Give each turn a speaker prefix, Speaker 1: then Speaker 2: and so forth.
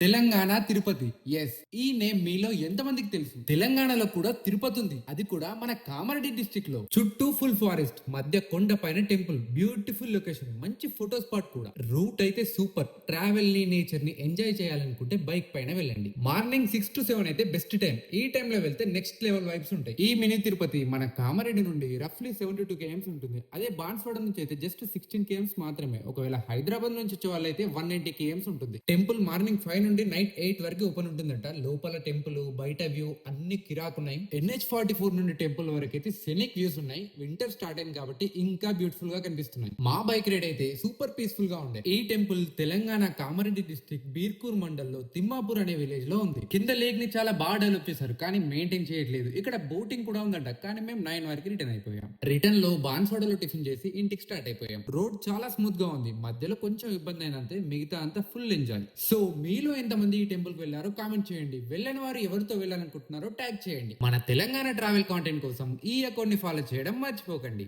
Speaker 1: Telangana Tirupati. Yes, ఈ name మీలో ఎంతమందికి తెలుసు? తెలంగాణలో కూడా తిరుపతి ఉంది. అది కూడా మన కామారెడ్డి డిస్ట్రిక్ట్ లో. చుట్టూ ఫుల్ ఫారెస్ట్, మధ్య కొండ పైన టెంపుల్, బ్యూటిఫుల్ లొకేషన్, మంచి ఫోటో స్పాట్ కూడా. రూట్ అయితే సూపర్. ట్రావెల్ ని, నేచర్ ని ఎంజాయ్ చేయాలనుకుంటే బైక్ పైన వెళ్ళండి. మార్నింగ్ 6 to 7 అయితే బెస్ట్ టైం. ఈ టైం లో వెళ్తే నెక్స్ట్ లెవెల్ వైబ్స్ ఉంటాయి. ఈ మినీ తిరుపతి మన కామారెడ్డి నుండి రఫ్లీ 72 km ఉంటుంది. అదే బాన్స్వాడ నుంచి అయితే జస్ట్ 16 km మాత్రమే. ఒకవేళ హైదరాబాద్ నుంచి వచ్చే వాళ్ళైతే 190 km ఉంటుంది. టెంపుల్ మార్నింగ్ 5 నుండి నైట్ 8 వరకు ఓపెన్ ఉంటుందంట. లోపల టెంపుల్, బయట వ్యూ అన్ని కిరాకున్నాయి. NH44 నుండి టెంపుల్ వరకు అయితే సెనిక్ వ్యూస్ ఉన్నాయి. వింటర్ స్టార్ట్ అయింది కాబట్టి ఇంకా బ్యూటిఫుల్ గా కనిపిస్తున్నాయి. మా బైక్ రైడ్ అయితే సూపర్ పీస్ఫుల్ గా ఉండే. ఈ టెంపుల్ తెలంగాణ కామారెడ్డి డిస్ట్రిక్ట్ బీర్కూర్ మండల్లో తిమ్మాపూర్ అనే విలేజ్ లో ఉంది. కింద లేక్ ని చాలా బాగా డెవలప్ చేశారు, కానీ మెయింటైన్ చేయట్లేదు. ఇక్కడ బోటింగ్ కూడా ఉందంట, కానీ మేము 9 వరకు రిటర్న్ అయిపోయాం. రిటర్న్ లో బాన్స్వాడలో టిఫిన్ చేసి ఇంటికి స్టార్ట్ అయిపోయాం. రోడ్ చాలా స్మూత్ గా ఉంది. మధ్యలో కొంచెం ఇబ్బంది అయినంతే, మిగతా అంతా ఫుల్ ఎంజాయ్. సో మీలో ఎంతమంది ఈ టెంపుల్ కి వెళ్ళారో కామెంట్ చేయండి. వెళ్ళని వారు ఎవరితో వెళ్ళాలనుకుంటున్నారో ట్యాగ్ చేయండి. మన తెలంగాణ ట్రావెల్ కాంటెంట్ కోసం ఈ అకౌంట్ ని ఫాలో చేయడం మర్చిపోకండి.